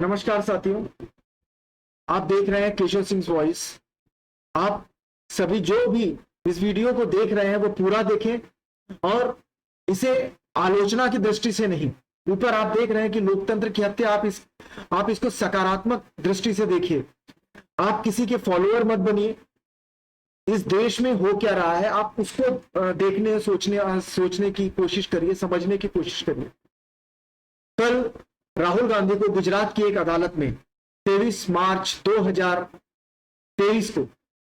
नमस्कार साथियों, आप देख रहे हैं केशव सिंह वॉइस। आप सभी जो भी इस वीडियो को देख रहे हैं वो पूरा देखें और इसे आलोचना की दृष्टि से नहीं। ऊपर आप देख रहे हैं कि लोकतंत्र की हत्या, आप इसको सकारात्मक दृष्टि से देखिए। आप किसी के फॉलोअर मत बनिए। इस देश में हो क्या रहा है आप उसको देखने सोचने की कोशिश करिए, समझने की कोशिश करिए। कल राहुल गांधी को गुजरात की एक अदालत में 23 मार्च 2023 को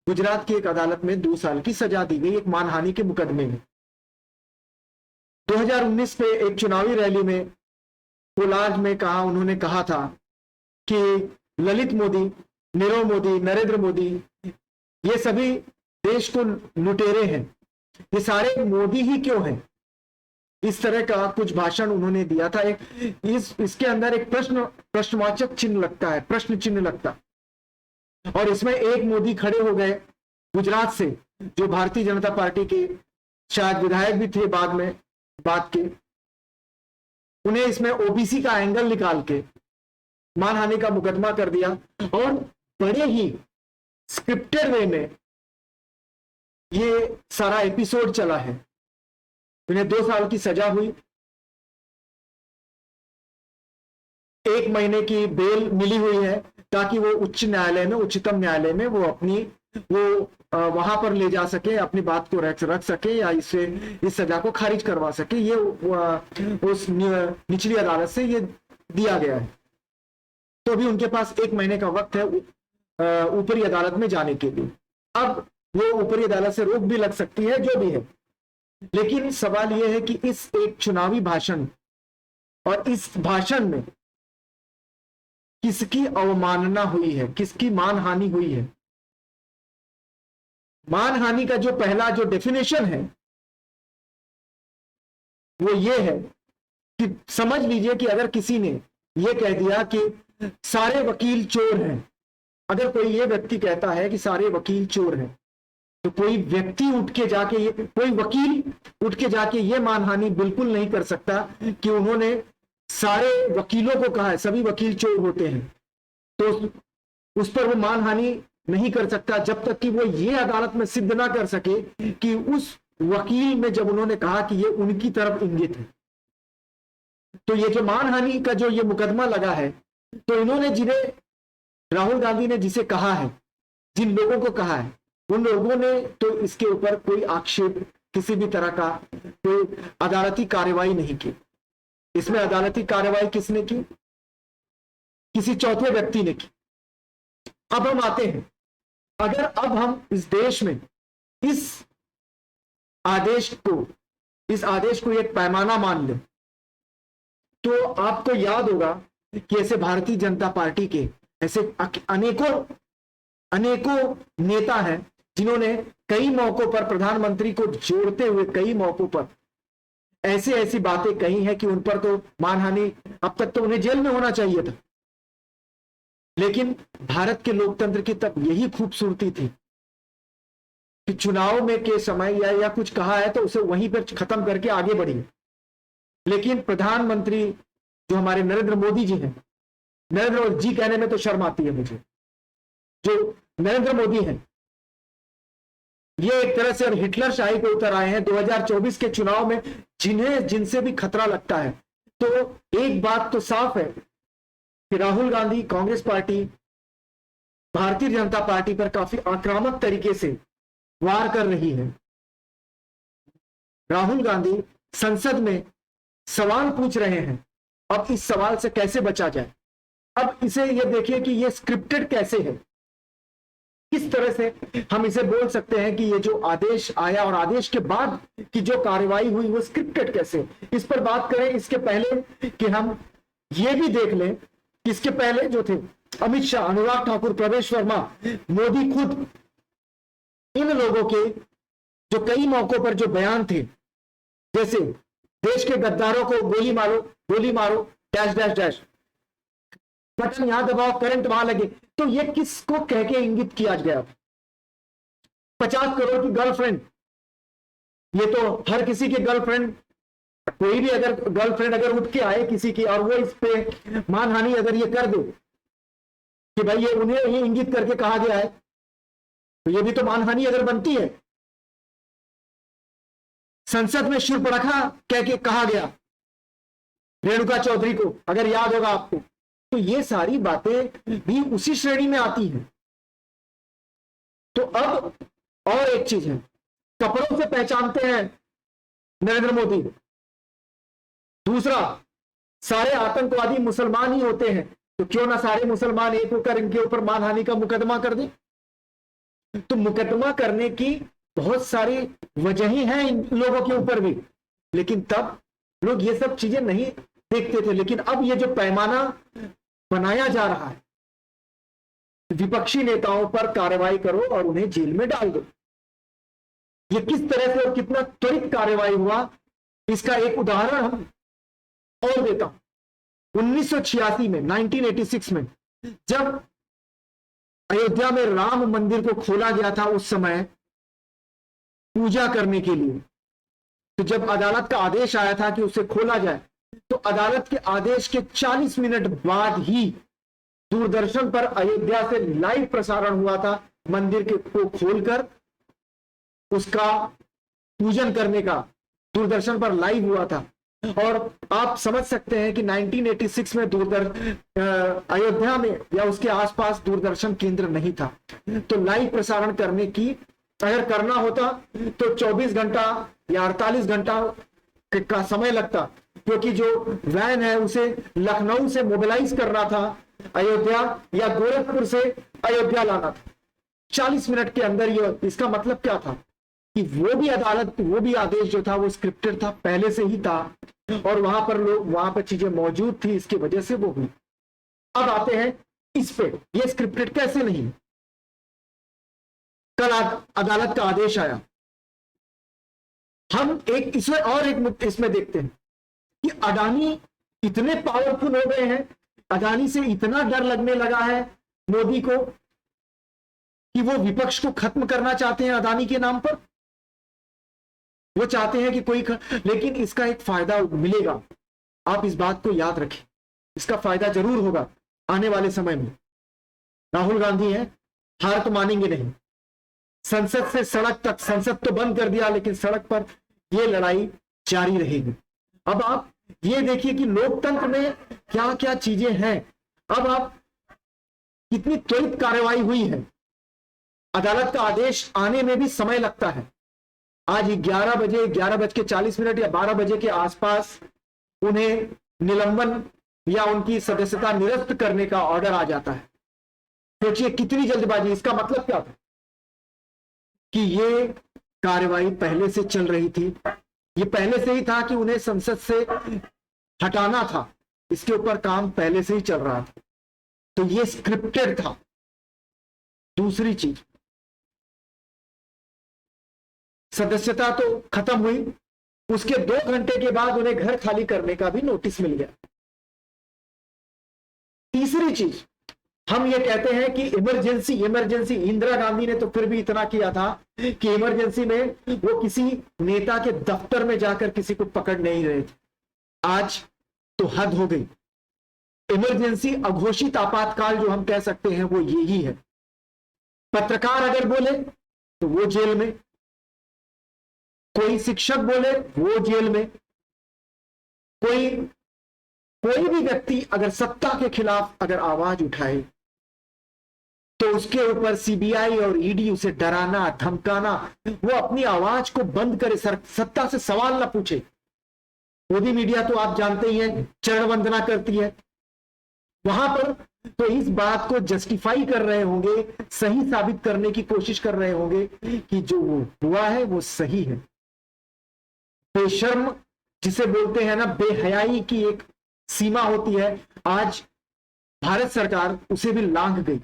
गुजरात की एक अदालत में 2 साल की सजा दी गई एक मानहानि के मुकदमे में। 2019 पे एक चुनावी रैली में कोलाज में उन्होंने कहा था कि ललित मोदी, नीरव मोदी, नरेंद्र मोदी ये सभी देश को लुटेरे हैं, ये सारे मोदी ही क्यों हैं। इस तरह का कुछ भाषण उन्होंने दिया था। इसके अंदर एक प्रश्नवाचक चिन्ह लगता है, प्रश्न चिन्ह लगता, और इसमें एक मोदी खड़े हो गए गुजरात से, जो भारतीय जनता पार्टी के शायद विधायक भी थे बाद में बात के। उन्हें इसमें ओबीसी का एंगल निकाल के मानहानि का मुकदमा कर दिया और बड़े ही स्क्रिप्टेड वे में ये सारा एपिसोड चला है। उन्हें 2 साल की सजा हुई, 1 महीने की बेल मिली हुई है ताकि वो उच्च न्यायालय में, उच्चतम न्यायालय में वो वहां पर ले जा सके, अपनी बात को रख सके या इस सजा को खारिज करवा सके। ये उस निचली अदालत से ये दिया गया है। तो अभी उनके पास 1 महीने का वक्त है ऊपरी अदालत में जाने के लिए। अब वो ऊपरी अदालत से रोक भी लग सकती है, जो भी है। लेकिन सवाल यह है कि इस एक चुनावी भाषण और इस भाषण में किसकी अवमानना हुई है, किसकी मानहानि हुई है। मानहानि का जो पहला जो डेफिनेशन है वो ये है कि समझ लीजिए कि अगर किसी ने ये कह दिया कि सारे वकील चोर हैं, अगर कोई ये व्यक्ति कहता है कि सारे वकील चोर हैं, तो कोई वकील उठ के जाके ये मानहानि बिल्कुल नहीं कर सकता कि उन्होंने सारे वकीलों को कहा है सभी वकील चोर होते हैं। तो उस पर वो मानहानि नहीं कर सकता जब तक कि वो ये अदालत में सिद्ध ना कर सके कि उस वकील में जब उन्होंने कहा कि ये उनकी तरफ इंगित है। तो ये जो मानहानि का जो ये मुकदमा लगा है, तो इन्होंने जिन्हें राहुल गांधी ने जिसे कहा है, जिन लोगों को कहा है, उन लोगों ने तो इसके ऊपर कोई आक्षेप, किसी भी तरह का कोई अदालती कार्रवाई नहीं की। इसमें अदालती कार्रवाई किसने की? किसी चौथे व्यक्ति ने की। अब हम आते हैं, अगर अब हम इस देश में इस आदेश को एक पैमाना मान लें, तो आपको याद होगा कि ऐसे भारतीय जनता पार्टी के ऐसे अनेकों नेता हैं जिन्होंने कई मौकों पर प्रधानमंत्री को जोड़ते हुए कई मौकों पर ऐसी बातें कही हैं कि उन पर तो मानहानि, अब तक तो उन्हें जेल में होना चाहिए था। लेकिन भारत के लोकतंत्र की तब यही खूबसूरती थी कि चुनाव में के समय या कुछ कहा है तो उसे वहीं पर खत्म करके आगे बढ़िए। लेकिन प्रधानमंत्री जो हमारे नरेंद्र मोदी जी हैं, नरेंद्र जी कहने में तो शर्म आती है मुझे, जो नरेंद्र मोदी हैं, ये एक तरह से हिटलर शाही को उतर आए हैं 2024 के चुनाव में, जिनसे भी खतरा लगता है। तो एक बात तो साफ है कि राहुल गांधी, कांग्रेस पार्टी, भारतीय जनता पार्टी पर काफी आक्रामक तरीके से वार कर रही है। राहुल गांधी संसद में सवाल पूछ रहे हैं, अब इस सवाल से कैसे बचा जाए। अब इसे ये देखिए कि ये स्क्रिप्टेड कैसे है, किस तरह से हम इसे बोल सकते हैं कि ये जो आदेश आया और आदेश के बाद की जो कार्रवाई हुई वो स्क्रिप्टेड कैसे। इस पर बात करें इसके पहले कि हम ये भी देख लें कि इसके पहले जो थे अमित शाह, अनुराग ठाकुर, प्रवेश वर्मा, मोदी खुद, इन लोगों के जो कई मौकों पर जो बयान थे, जैसे देश के गद्दारों को गोली मारो डैश डैश डैश, बटन यहां दबाओ करंट वहां लगे, तो ये किसको कह के इंगित किया गया? 50 करोड़ की गर्लफ्रेंड, ये तो हर किसी की गर्लफ्रेंड, कोई भी अगर गर्लफ्रेंड अगर उठ के आए किसी की और वो इस पे मानहानि अगर ये कर दे कि भाई ये उन्हें ही इंगित करके कहा गया है, तो ये भी तो मानहानि अगर बनती है। संसद में शूर्पणखा कह के कहा गया रेणुका चौधरी को, अगर याद होगा आपको, तो ये सारी बातें भी उसी श्रेणी में आती हैं। तो अब और एक चीज है, कपड़ों से पहचानते हैं नरेंद्र मोदी। दूसरा, सारे आतंकवादी मुसलमान ही होते हैं, तो क्यों ना सारे मुसलमान एक होकर इनके ऊपर मानहानि का मुकदमा कर दें। तो मुकदमा करने की बहुत सारी वजहें हैं इन लोगों के ऊपर भी, लेकिन तब लोग ये सब चीजें नहीं देखते थे। लेकिन अब ये जो पैमाना बनाया जा रहा है, विपक्षी नेताओं पर कार्रवाई करो और उन्हें जेल में डाल दो, ये किस तरह से और कितना त्वरित कार्रवाई हुआ, इसका एक उदाहरण हम और देता हूं। 1986 में, 1986 में जब अयोध्या में राम मंदिर को खोला गया था, उस समय पूजा करने के लिए, तो जब अदालत का आदेश आया था कि उसे खोला जाए, तो अदालत के आदेश के 40 मिनट बाद ही दूरदर्शन पर अयोध्या से लाइव प्रसारण हुआ था, मंदिर को खोलकर उसका पूजन करने का दूरदर्शन पर लाइव हुआ था। और आप समझ सकते हैं कि 1986 में अयोध्या में या उसके आसपास दूरदर्शन केंद्र नहीं था, तो लाइव प्रसारण करने की अगर करना होता तो 24 घंटा या 48 घंटा का समय लगता, क्योंकि जो वैन है उसे लखनऊ से मोबिलाइज करना था अयोध्या, या गोरखपुर से अयोध्या लाना था 40 मिनट के अंदर। ये इसका मतलब क्या था कि वो भी आदेश जो था वो स्क्रिप्टेड था, पहले से ही था, और वहां पर चीजें मौजूद थी, इसकी वजह से वो हुई। अब आते हैं इस पे, ये स्क्रिप्टेड कैसे नहीं। कल अदालत का आदेश आया, हम एक इसमें और एक इसमें देखते हैं कि अडानी इतने पावरफुल हो गए हैं, अडानी से इतना डर लगने लगा है मोदी को कि वो विपक्ष को खत्म करना चाहते हैं अडानी के नाम पर। वो चाहते हैं कि लेकिन इसका एक फायदा मिलेगा, आप इस बात को याद रखें, इसका फायदा जरूर होगा आने वाले समय में। राहुल गांधी है, हार तो मानेंगे नहीं, संसद से सड़क तक, संसद तो बंद कर दिया लेकिन सड़क पर यह लड़ाई जारी रहेगी। अब आप ये देखिए कि लोकतंत्र में क्या क्या चीजें हैं। अब आप कितनी त्वरित कार्रवाई हुई है, अदालत का आदेश आने में भी समय लगता है। आज 11 बजे, 11:40 या 12 बजे के आसपास उन्हें निलंबन या उनकी सदस्यता निरस्त करने का ऑर्डर आ जाता है। सोचिए कितनी जल्दबाजी। इसका मतलब क्या था कि ये कार्रवाई पहले से चल रही थी, ये पहले से ही था कि उन्हें संसद से हटाना था, इसके ऊपर काम पहले से ही चल रहा था, तो ये स्क्रिप्टेड था। दूसरी चीज, सदस्यता तो खत्म हुई, उसके 2 घंटे के बाद उन्हें घर खाली करने का भी नोटिस मिल गया। तीसरी चीज, हम ये कहते हैं कि इमरजेंसी इंदिरा गांधी ने तो फिर भी इतना किया था कि इमरजेंसी में वो किसी नेता के दफ्तर में जाकर किसी को पकड़ नहीं रहे थे। आज तो हद हो गई। इमरजेंसी, अघोषित आपातकाल जो हम कह सकते हैं वो यही है। पत्रकार अगर बोले तो वो जेल में, कोई शिक्षक बोले वो जेल में, कोई भी व्यक्ति अगर सत्ता के खिलाफ अगर आवाज उठाए तो उसके ऊपर सीबीआई और ईडी उसे डराना, धमकाना, वो अपनी आवाज को बंद करे, सत्ता से सवाल ना पूछे। मोदी मीडिया तो आप जानते ही हैं, चरण वंदना करती है वहां पर, तो इस बात को जस्टिफाई कर रहे होंगे, सही साबित करने की कोशिश कर रहे होंगे कि जो वो हुआ है वो सही है। बेशर्म जिसे बोलते हैं ना, बेहयाई की एक सीमा होती है, आज भारत सरकार उसे भी लांघ गई।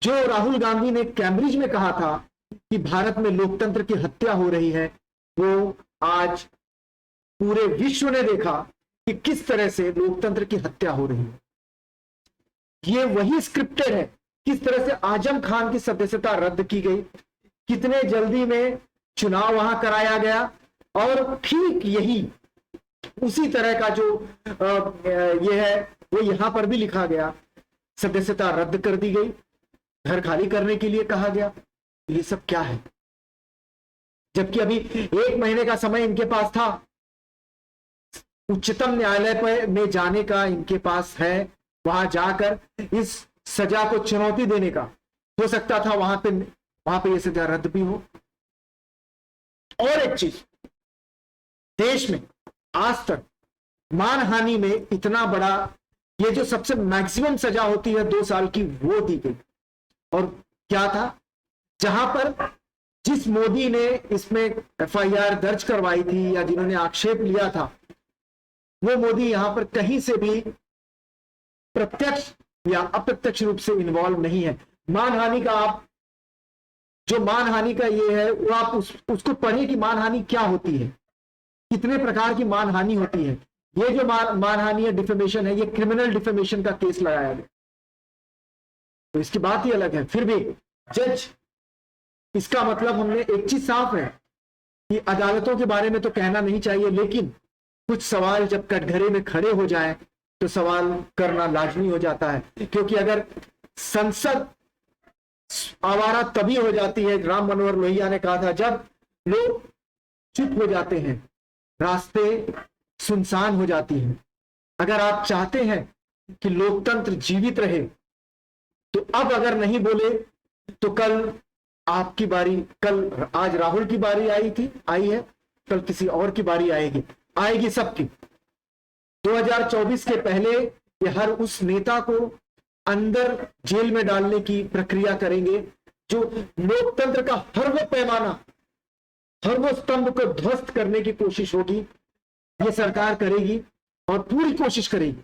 जो राहुल गांधी ने कैम्ब्रिज में कहा था कि भारत में लोकतंत्र की हत्या हो रही है, वो आज पूरे विश्व ने देखा कि किस तरह से लोकतंत्र की हत्या हो रही है। ये वही स्क्रिप्टेड है, किस तरह से आजम खान की सदस्यता रद्द की गई, कितने जल्दी में चुनाव वहां कराया गया, और ठीक यही उसी तरह का जो ये है वो यहां पर भी लिखा गया सदस्यता रद्द कर दी गई, घर खाली करने के लिए कहा गया। ये सब क्या है? जबकि अभी 1 महीने का समय इनके पास था, उच्चतम न्यायालय में जाने का इनके पास है, वहां जाकर इस सजा को चुनौती देने का। हो सकता था वहां पे ये सजा रद्द भी हो। और एक चीज, देश में आज तक मानहानि में इतना बड़ा, ये जो सबसे मैक्सिमम सजा होती है 2 साल की, वो दी गई। और क्या था? जहां पर जिस मोदी ने इसमें एफआईआर दर्ज करवाई थी या जिन्होंने आक्षेप लिया था, वो मोदी यहां पर कहीं से भी प्रत्यक्ष या अप्रत्यक्ष रूप से इन्वॉल्व नहीं है। मानहानि का आप जो मानहानि का ये है वो आप उसको पढ़िए कि मानहानि क्या होती है, कितने प्रकार की मानहानि होती है। ये जो मानहानि है, डिफेमेशन है, ये क्रिमिनल डिफेमेशन का केस लगाया गया, तो इसकी बात ही अलग है। फिर भी जज, इसका मतलब हमने एक चीज साफ है कि अदालतों के बारे में तो कहना नहीं चाहिए, लेकिन कुछ सवाल जब कटघरे में खड़े हो जाए तो सवाल करना लाजमी हो जाता है। क्योंकि अगर संसद आवारा तभी हो जाती है, राम मनोहर लोहिया ने कहा था, जब लोग चुप हो जाते हैं, रास्ते सुनसान हो जाती हैं। अगर आप चाहते हैं कि लोकतंत्र जीवित रहे, तो अब अगर नहीं बोले तो कल आपकी बारी, आज राहुल की बारी आई है, कल किसी और की बारी आएगी सबकी। 2024 के पहले ये हर उस नेता को अंदर जेल में डालने की प्रक्रिया करेंगे जो लोकतंत्र का हर वो पैमाना, हर वो स्तंभ को ध्वस्त करने की कोशिश होगी, ये सरकार करेगी। और पूरी कोशिश करेगी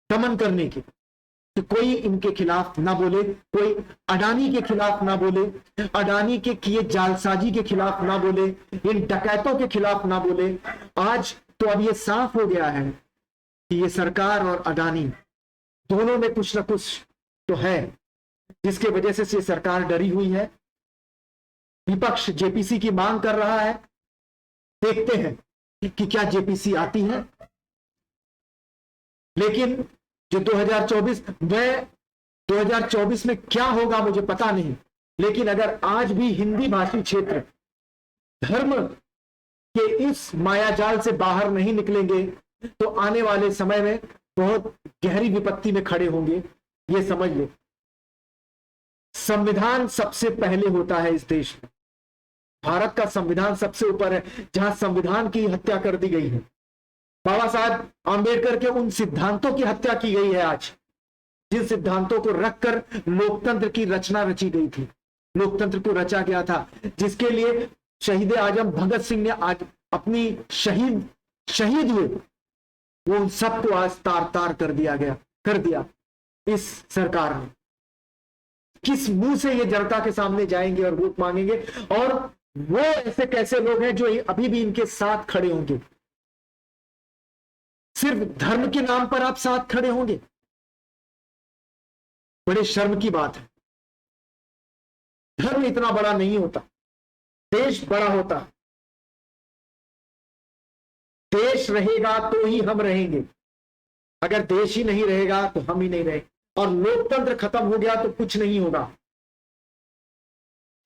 दमन करने की, कि कोई इनके खिलाफ ना बोले, कोई अडानी के खिलाफ ना बोले, अडानी के किए जालसाजी के खिलाफ ना बोले, इन डकैतों के खिलाफ ना बोले। आज तो अब ये साफ हो गया है कि ये सरकार और अडानी दोनों में कुछ ना कुछ तो है, जिसके वजह से ये सरकार डरी हुई है। विपक्ष जेपीसी की मांग कर रहा है, देखते हैं कि क्या जेपीसी आती है। लेकिन जो 2024 में क्या होगा मुझे पता नहीं, लेकिन अगर आज भी हिंदी भाषी क्षेत्र धर्म के इस मायाजाल से बाहर नहीं निकलेंगे तो आने वाले समय में बहुत गहरी विपत्ति में खड़े होंगे। ये समझ ले, संविधान सबसे पहले होता है इस देश में। भारत का संविधान सबसे ऊपर है, जहां संविधान की हत्या कर दी गई है। बाबा साहब आंबेडकर के उन सिद्धांतों की हत्या की गई है आज, जिन सिद्धांतों को रखकर लोकतंत्र की रचना रची गई थी, लोकतंत्र को रचा गया था, जिसके लिए शहीद आजम भगत सिंह ने आज अपनी शहीद हुए, वो उन सबको आज तार तार कर दिया इस सरकार ने। किस मुंह से ये जनता के सामने जाएंगे और वोट मांगेंगे? और वो ऐसे कैसे लोग हैं जो अभी भी इनके साथ खड़े होंगे? सिर्फ धर्म के नाम पर आप साथ खड़े होंगे? बड़े शर्म की बात है। धर्म इतना बड़ा नहीं होता, देश बड़ा होता। देश रहेगा तो ही हम रहेंगे, अगर देश ही नहीं रहेगा तो हम ही नहीं रहेंगे। और लोकतंत्र खत्म हो गया तो कुछ नहीं होगा।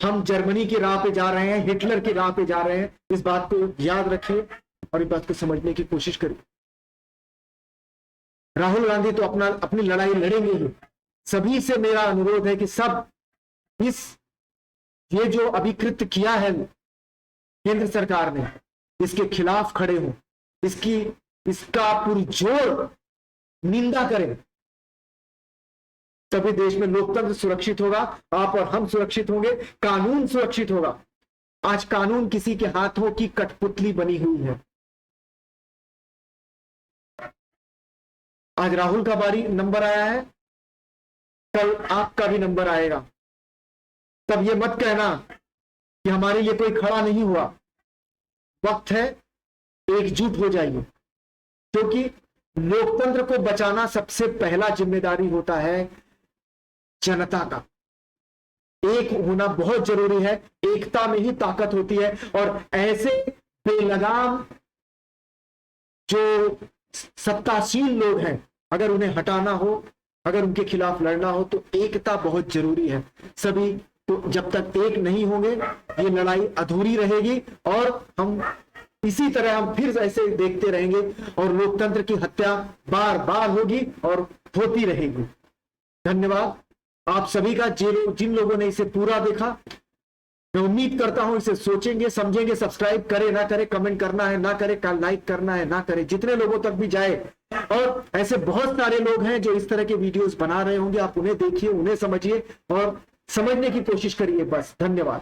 हम जर्मनी की राह पे जा रहे हैं, हिटलर की राह पे जा रहे हैं। इस बात को याद रखिए और इस बात को समझने की कोशिश करिए। राहुल गांधी तो अपनी लड़ाई लड़ेंगे ही। सभी से मेरा अनुरोध है कि सब ये जो अभी कृत्य किया है केंद्र सरकार ने, इसके खिलाफ खड़े हो, इसका पुरजोर निंदा करें। तभी देश में लोकतंत्र सुरक्षित होगा, आप और हम सुरक्षित होंगे, कानून सुरक्षित होगा। आज कानून किसी के हाथों की कठपुतली बनी हुई है। आज राहुल का बारी नंबर आया है, कल आपका भी नंबर आएगा। तब ये मत कहना कि हमारे लिए कोई खड़ा नहीं हुआ। वक्त है, एकजुट हो जाइए, क्योंकि लोकतंत्र को बचाना सबसे पहला जिम्मेदारी होता है जनता का। एक होना बहुत जरूरी है, एकता में ही ताकत होती है। और ऐसे बेलगाम जो सत्ताशील लोग हैं, अगर उन्हें हटाना हो अगर उनके खिलाफ लड़ना हो तो एकता बहुत जरूरी है। सभी तो जब तक एक नहीं होंगे ये लड़ाई अधूरी रहेगी और हम इसी तरह हम फिर ऐसे देखते रहेंगे और लोकतंत्र की हत्या बार बार होगी और होती रहेगी। धन्यवाद आप सभी का। जिन लोगों ने इसे पूरा देखा, मैं उम्मीद करता हूं इसे सोचेंगे, समझेंगे। सब्सक्राइब करे ना करे, कमेंट करना है ना करे, लाइक करना है ना करे, जितने लोगों तक भी जाए। और ऐसे बहुत सारे लोग हैं जो इस तरह के वीडियोस बना रहे होंगे, आप उन्हें देखिए, उन्हें समझिए और समझने की कोशिश करिए। बस धन्यवाद।